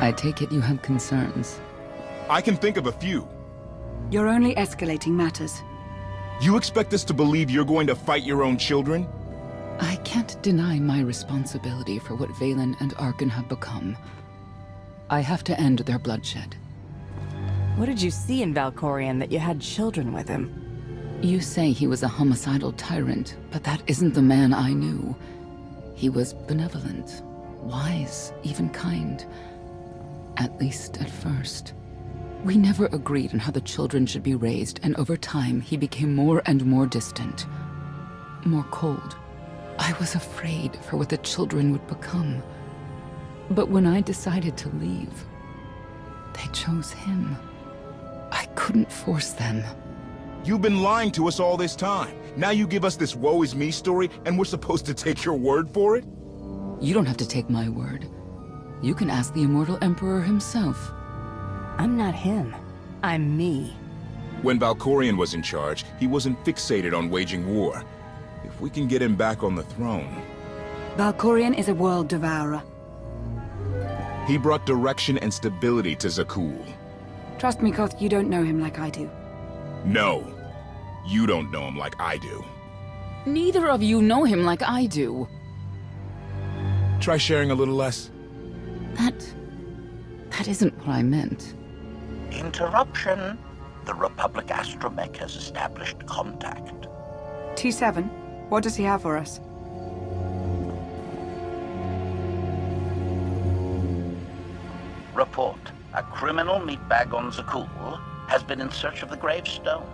I take it you have concerns. I can think of a few. You're only escalating matters. You expect us to believe you're going to fight your own children? I can't deny my responsibility for what Valen and Arkan have become. I have to end their bloodshed. What did you see in Valkorion that you had children with him? You say he was a homicidal tyrant, but that isn't the man I knew. He was benevolent, wise, even kind. At least at first. We never agreed on how the children should be raised, and over time he became more and more distant. More cold. I was afraid for what the children would become. But when I decided to leave, they chose him. I couldn't force them. You've been lying to us all this time. Now you give us this woe is me story, and we're supposed to take your word for it? You don't have to take my word. You can ask the Immortal Emperor himself. I'm not him. I'm me. When Valkorion was in charge, he wasn't fixated on waging war. If we can get him back on the throne... Valkorion is a world devourer. He brought direction and stability to Zakul. Trust me, Koth, you don't know him like I do. No. You don't know him like I do. Neither of you know him like I do. Try sharing a little less. That isn't what I meant. Interruption. The Republic astromech has established contact. T7, what does he have for us? Report. A criminal meatbag on Zakul has been in search of the gravestone.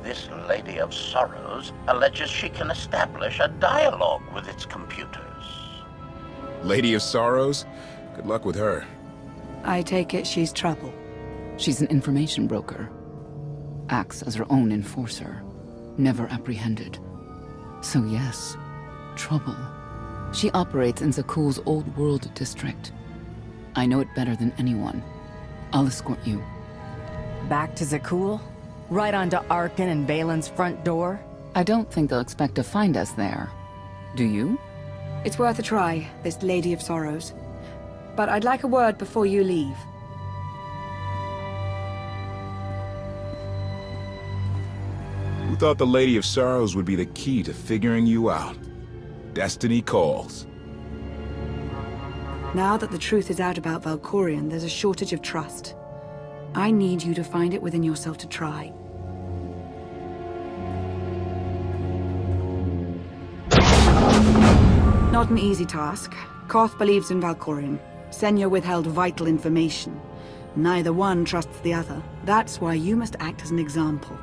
This Lady of Sorrows alleges she can establish a dialogue with its computers. Lady of Sorrows? Good luck with her. I take it she's trouble. She's an information broker. Acts as her own enforcer. Never apprehended. So yes, trouble. She operates in Zakul's Old World district. I know it better than anyone. I'll escort you. Back to Zakul? Right onto Arkan and Valen's front door? I don't think they'll expect to find us there. Do you? It's worth a try, this Lady of Sorrows. But I'd like a word before you leave. Who thought the Lady of Sorrows would be the key to figuring you out? Destiny calls. Now that the truth is out about Valkorion, there's a shortage of trust. I need you to find it within yourself to try. Not an easy task. Koth believes in Valkorion. Senya withheld vital information. Neither one trusts the other. That's why you must act as an example.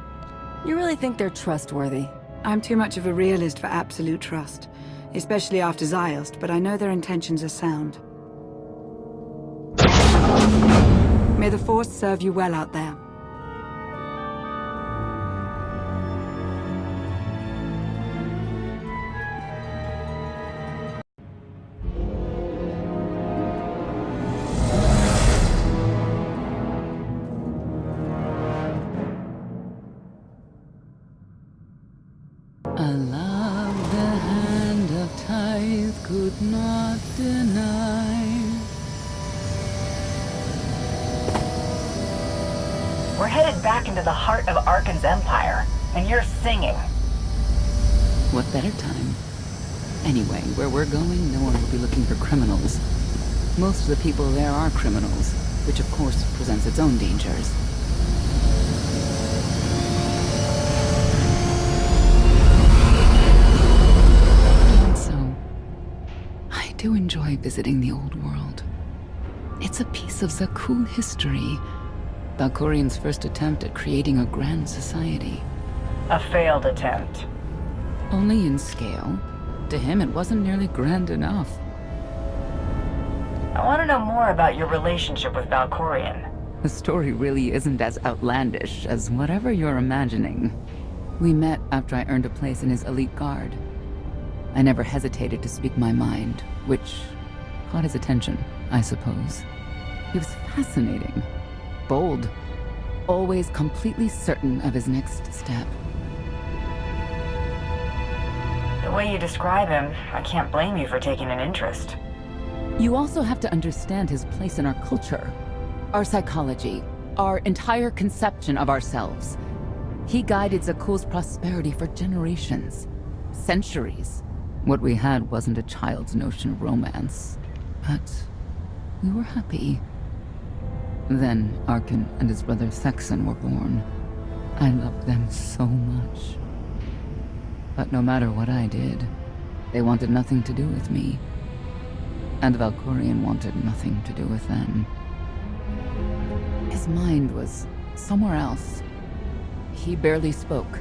You really think they're trustworthy? I'm too much of a realist for absolute trust. Especially after Ziost, but I know their intentions are sound. May the Force serve you well out there. A love the hand of tithe could not deny. We're headed back into the heart of Arkan's empire, and you're singing. What better time? Anyway, where we're going, no one will be looking for criminals. Most of the people there are criminals, which of course presents its own dangers. And so, I do enjoy visiting the old world. It's a piece of Zakul history. Valkorion's first attempt at creating a grand society. A failed attempt. Only in scale. To him, it wasn't nearly grand enough. I want to know more about your relationship with Valkorion. The story really isn't as outlandish as whatever you're imagining. We met after I earned a place in his elite guard. I never hesitated to speak my mind, which caught his attention, I suppose. He was fascinating. Bold. Always completely certain of his next step. The way you describe him, I can't blame you for taking an interest. You also have to understand his place in our culture, our psychology, our entire conception of ourselves. He guided Zakuul's prosperity for generations, centuries. What we had wasn't a child's notion of romance, but we were happy. Then Arkin and his brother Thexan were born. I loved them so much. But no matter what I did, they wanted nothing to do with me. And Valkorion wanted nothing to do with them. His mind was somewhere else. He barely spoke,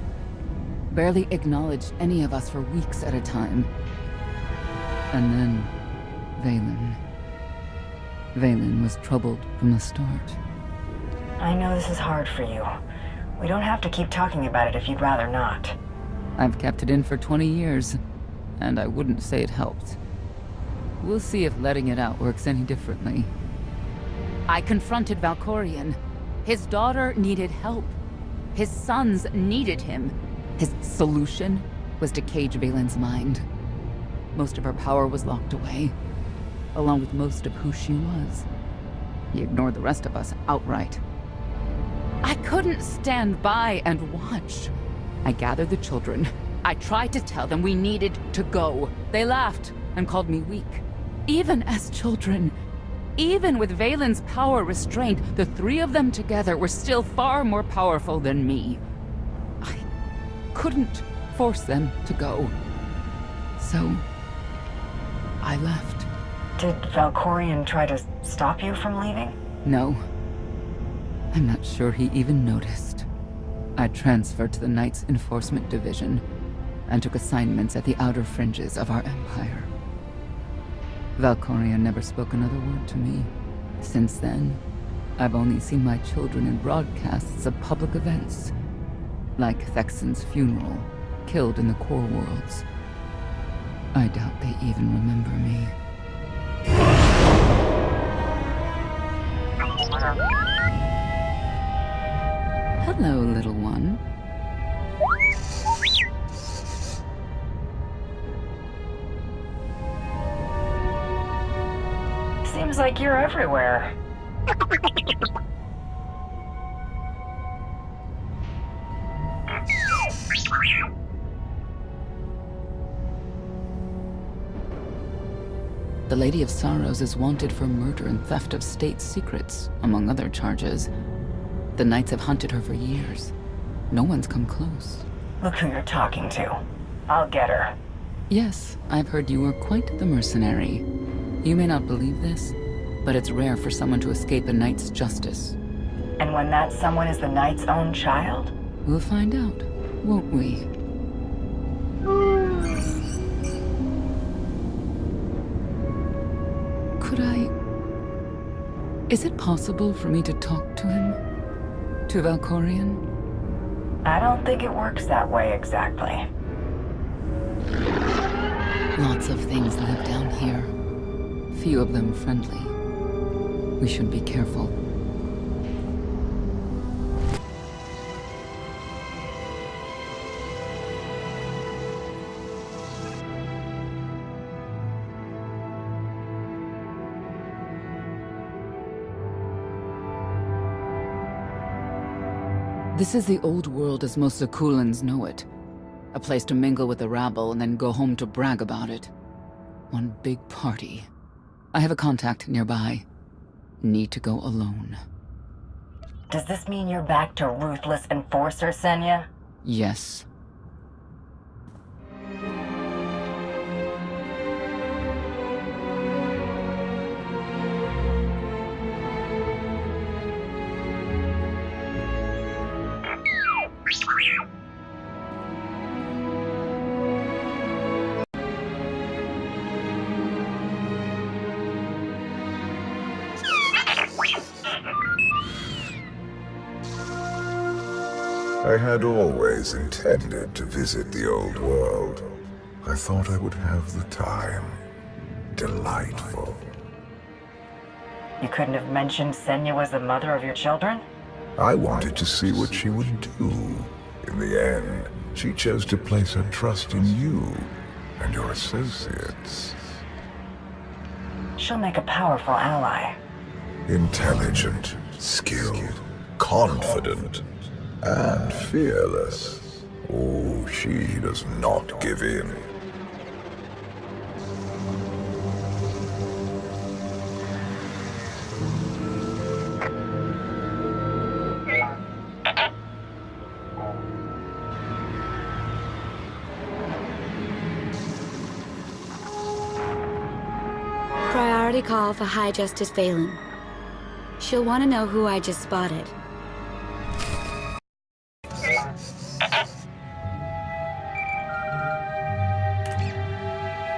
barely acknowledged any of us for weeks at a time. And then, Vaylin was troubled from the start. I know this is hard for you. We don't have to keep talking about it if you'd rather not. I've kept it in for 20 years, and I wouldn't say it helped. We'll see if letting it out works any differently. I confronted Valkorion. His daughter needed help. His sons needed him. His solution was to cage Vaylin's mind. Most of her power was locked away, along with most of who she was. He ignored the rest of us outright. I couldn't stand by and watch. I gathered the children. I tried to tell them we needed to go. They laughed and called me weak. Even as children, even with Vaylin's power restrained, the three of them together were still far more powerful than me. I couldn't force them to go. So, I left. Did Valkorion try to stop you from leaving? No. I'm not sure he even noticed. I transferred to the Knights Enforcement Division and took assignments at the outer fringes of our empire. Valkorion never spoke another word to me. Since then, I've only seen my children in broadcasts of public events, like Thexan's funeral, killed in the Core Worlds. I doubt they even remember me. Hello, little one. Seems like you're everywhere. The Lady of Sorrows is wanted for murder and theft of state secrets, among other charges. The Knights have hunted her for years. No one's come close. Look who you're talking to. I'll get her. Yes, I've heard you are quite the mercenary. You may not believe this, but it's rare for someone to escape a knight's justice. And when that someone is the knight's own child? We'll find out, won't we? Could I... Is it possible for me to talk to him? To Valkorion? I don't think it works that way exactly. Lots of things live down here. Few of them friendly. We should be careful. This is the old world as most Zakuulans know it. A place to mingle with the rabble and then go home to brag about it. One big party. I have a contact nearby. Need to go alone. Does this mean you're back to ruthless enforcer, Senya? Yes. I had always intended to visit the old world. I thought I would have the time. Delightful. You couldn't have mentioned Senya was the mother of your children? I wanted to see what she would do. In the end, she chose to place her trust in you and your associates. She'll make a powerful ally. Intelligent, skilled, confident, and fearless. Oh, she does not give in. Priority call for High Justice Valen. She'll want to know who I just spotted.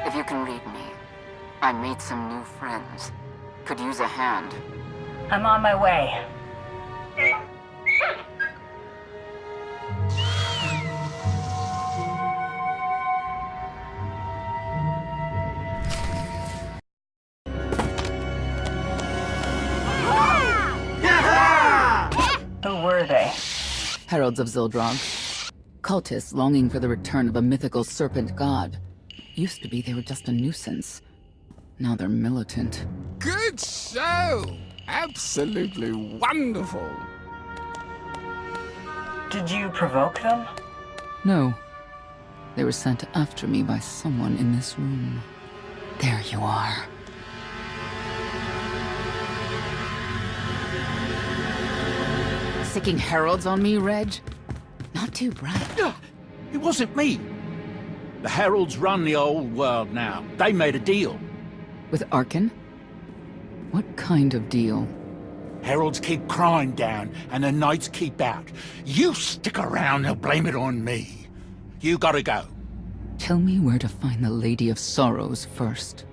If you can read me, I made some new friends. Could use a hand. I'm on my way. Who were they? Heralds of Zildrog. Cultists longing for the return of a mythical serpent god. Used to be they were just a nuisance. Now they're militant. Good show! Absolutely wonderful! Did you provoke them? No. They were sent after me by someone in this room. There you are. Sicking heralds on me, Reg? Not too bright. It wasn't me. The heralds run the old world now. They made a deal. With Arkan? What kind of deal? Heralds keep crime down, and the knights keep out. You stick around and blame it on me. You gotta go. Tell me where to find the Lady of Sorrows first.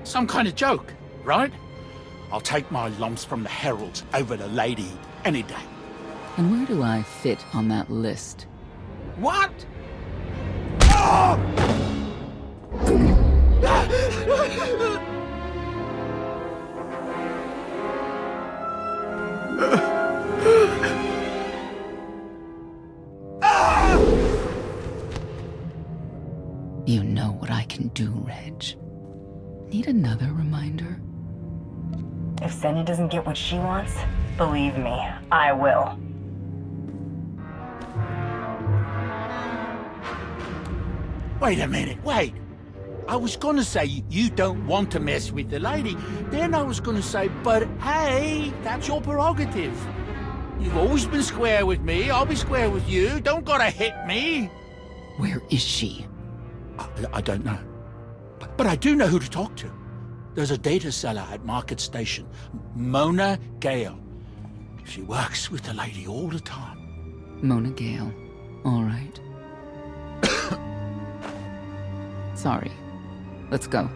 Some kind of joke, right? I'll take my lumps from the heralds over the lady any day. And where do I fit on that list? What? You know what I can do, Reg. Need another reminder? If Senya doesn't get what she wants, believe me, I will. Wait a minute, wait. I was gonna say you don't want to mess with the lady. Then I was gonna say, but hey, that's your prerogative. You've always been square with me, I'll be square with you. Don't gotta hit me. Where is she? I don't know. But I do know who to talk to. There's a data seller at Market Station, Mona Gale. She works with the lady all the time. Mona Gale. All right. Sorry. Let's go.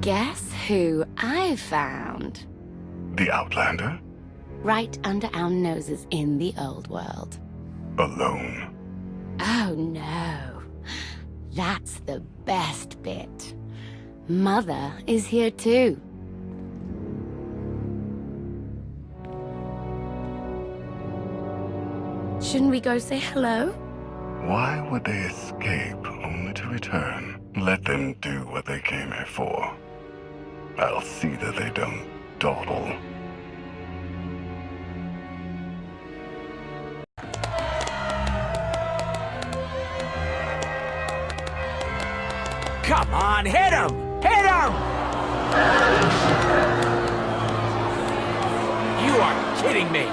Guess who I found? The Outlander? Right under our noses in the old world. Alone. Oh no. That's the best bit. Mother is here too. Shouldn't we go say hello? Why would they escape only to return? Let them do what they came here for. I'll see that they don't dawdle. Come on, hit him! Hit him! You are kidding me!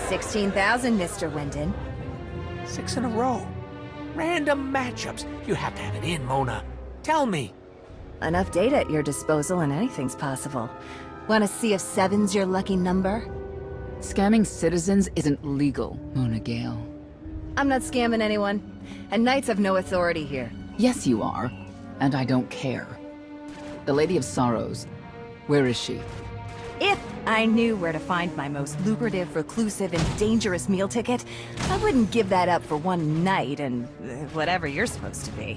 $16,000, Mr. Wyndon. 6 in a row. Random matchups. You have to have it in, Mona. Tell me. Enough data at your disposal and anything's possible. Want to see if 7's your lucky number? Scamming citizens isn't legal, Mona Gale. I'm not scamming anyone. And knights have no authority here. Yes, you are. And I don't care. The Lady of Sorrows. Where is she? If I knew where to find my most lucrative, reclusive, and dangerous meal ticket, I wouldn't give that up for one night and whatever you're supposed to be.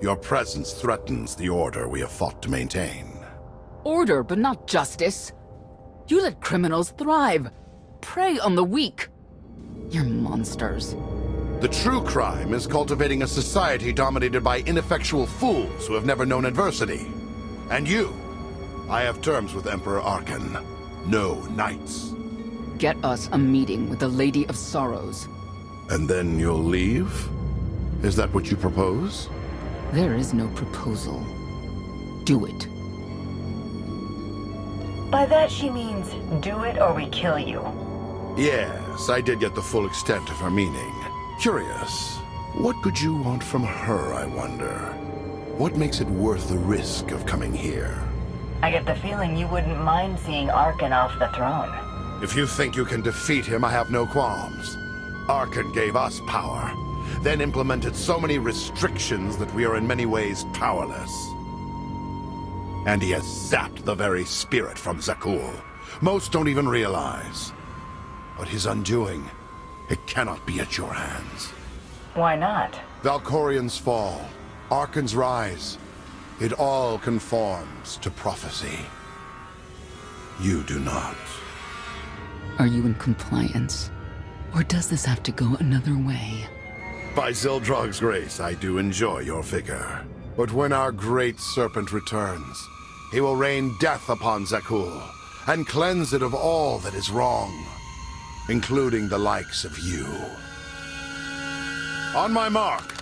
Your presence threatens the order we have fought to maintain. Order, but not justice. You let criminals thrive. Prey on the weak. You're monsters. The true crime is cultivating a society dominated by ineffectual fools who have never known adversity. And you, I have terms with Emperor Arkan. No knights. Get us a meeting with the Lady of Sorrows. And then you'll leave? Is that what you propose? There is no proposal. Do it. By that she means, do it or we kill you. Yes, I did get the full extent of her meaning. Curious. What could you want from her, I wonder? What makes it worth the risk of coming here? I get the feeling you wouldn't mind seeing Arkan off the throne. If you think you can defeat him, I have no qualms. Arkan gave us power, then implemented so many restrictions that we are in many ways powerless. And he has zapped the very spirit from Zakul. Most don't even realize. But his undoing, it cannot be at your hands. Why not? Valkorian's fall, Arkan's rise, it all conforms to prophecy. You do not. Are you in compliance? Or does this have to go another way? By Zildrog's grace, I do enjoy your vigor. But when our great serpent returns, he will rain death upon Zakul, and cleanse it of all that is wrong, including the likes of you. On my mark!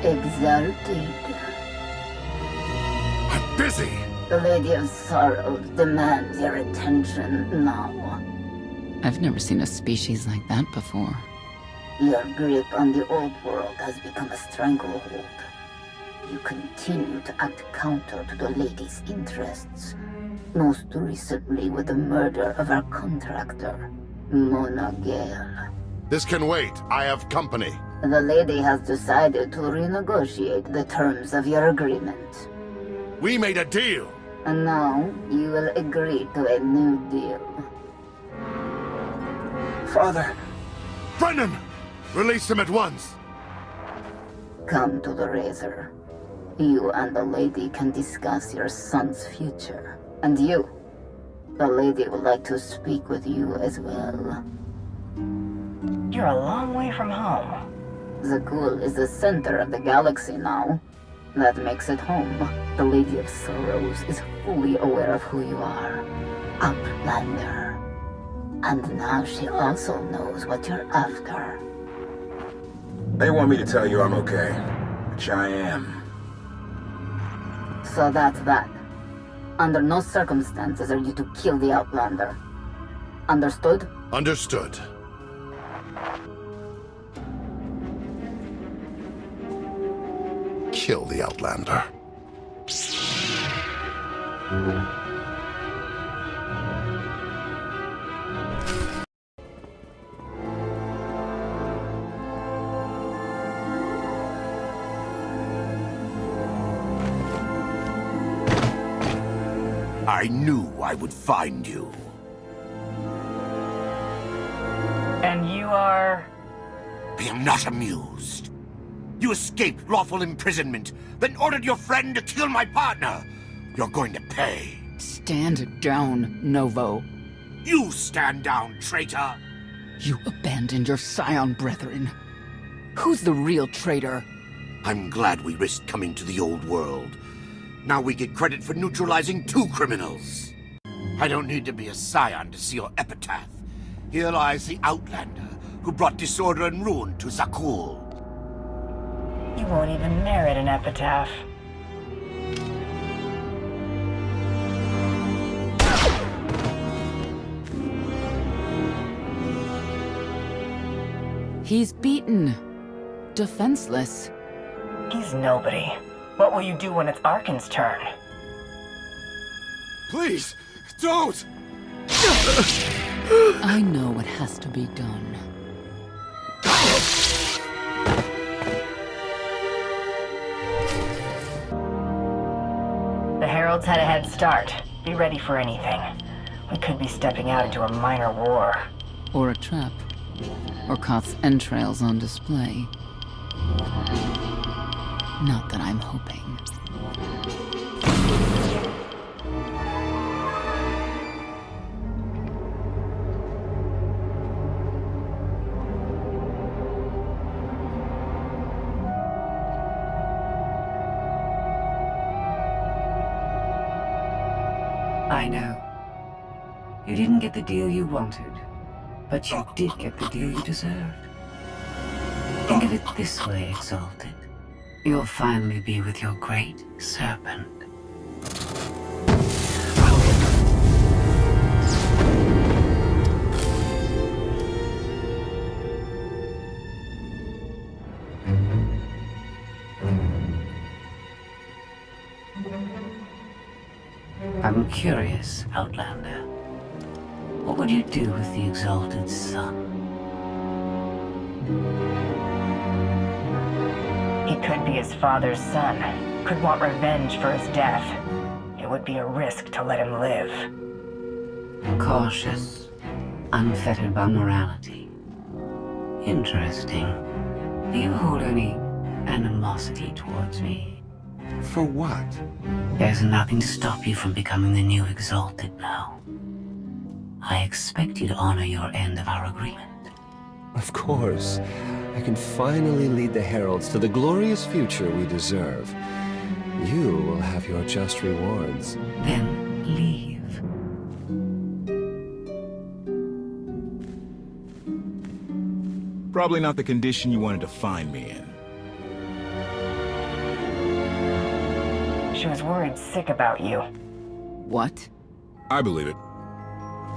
Exalted. I'm busy! The Lady of Sorrows demands your attention now. I've never seen a species like that before. Your grip on the old world has become a stranglehold. You continue to act counter to the Lady's interests, most recently with the murder of our contractor, Mona Gale. This can wait. I have company. The Lady has decided to renegotiate the terms of your agreement. We made a deal! And now, you will agree to a new deal. Father! Brennan! Release him at once! Come to the Razor. You and the Lady can discuss your son's future. And you, the Lady would like to speak with you as well. You're a long way from home. Zakul is the center of the galaxy now. That makes it home. The Lady of Sorrows is fully aware of who you are. Outlander. And now she also knows what you're after. They want me to tell you I'm okay, which I am. So that's that. Under no circumstances are you to kill the Outlander. Understood? Understood. Kill the Outlander. I knew I would find you. And you are... I am not amused. You escaped lawful imprisonment, then ordered your friend to kill my partner. You're going to pay. Stand down, Novo. You stand down, traitor! You abandoned your scion brethren. Who's the real traitor? I'm glad we risked coming to the old world. Now we get credit for neutralizing 2 criminals. I don't need to be a scion to see your epitaph. Here lies the Outlander, who brought disorder and ruin to Zakul. You won't even merit an epitaph. He's beaten. Defenseless. He's nobody. What will you do when it's Arkan's turn? Please, don't! I know what has to be done. The Heralds had a head start. Be ready for anything. We could be stepping out into a minor war. Or a trap. Or KOTFE's entrails on display. Not that I'm hoping. I know. You didn't get the deal you wanted, but you did get the deal you deserved. Think of it this way, Exalted. You'll finally be with your great serpent. I'm curious, Outlander. What would you do with the Exalted Son? He could be his father's son. Could want revenge for his death. It would be a risk to let him live. Cautious, unfettered by morality. Interesting. Do you hold any animosity towards me? For what? There's nothing to stop you from becoming the new Exalted now. I expect you to honor your end of our agreement. Of course. I can finally lead the Heralds to the glorious future we deserve. You will have your just rewards. Then leave. Probably not the condition you wanted to find me in. She was worried sick about you. What? I believe it.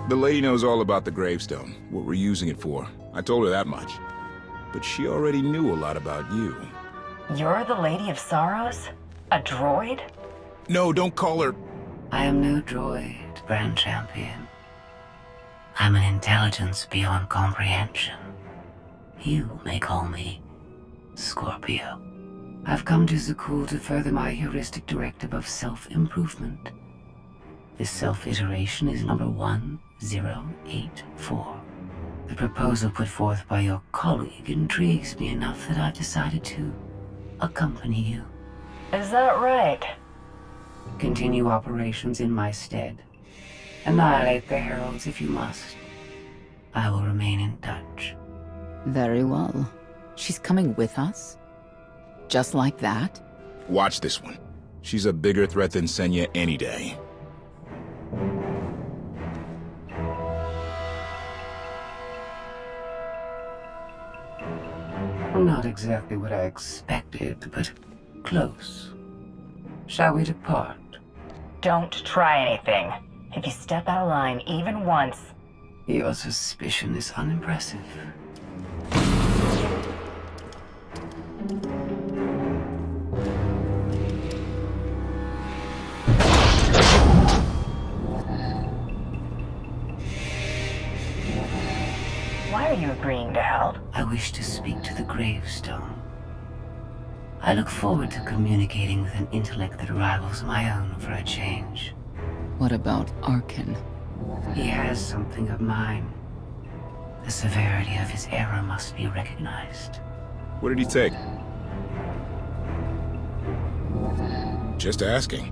The lady knows all about the gravestone, what we're using it for. I told her that much. But she already knew a lot about you. You're the Lady of Sorrows? A droid? No, don't call her... I am no droid, Grand Champion. I'm an intelligence beyond comprehension. You may call me Scorpio. I've come to Zakul to further my heuristic directive of self-improvement. This self-iteration is number 1084. The proposal put forth by your colleague intrigues me enough that I've decided to accompany you. Is that right? Continue operations in my stead. Annihilate the Heralds if you must. I will remain in touch. Very well. She's coming with us? Just like that? Watch this one. She's a bigger threat than Senya any day. Not exactly what I expected, but close. Shall we depart? Don't try anything. If you step out of line even once... Your suspicion is unimpressive. Why are you agreeing to help? I wish to speak to the gravestone. I look forward to communicating with an intellect that rivals my own for a change. What about Arkin? He has something of mine. The severity of his error must be recognized. What did he take? Just asking.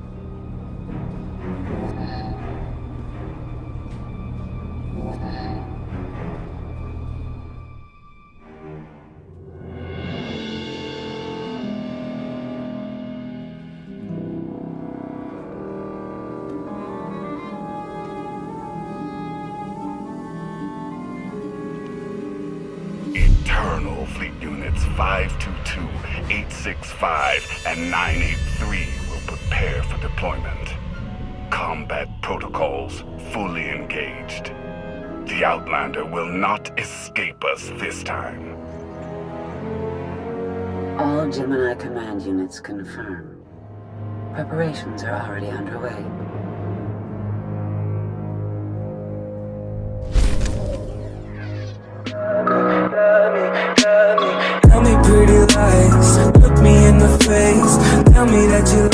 Eternal Fleet Units 522, 865, and 983 will prepare for deployment. Combat protocols fully engaged. The Outlander will not escape us this time. All Gemini command units confirmed. Preparations are already underway. Tell me pretty lies, look me in the face. Tell me that you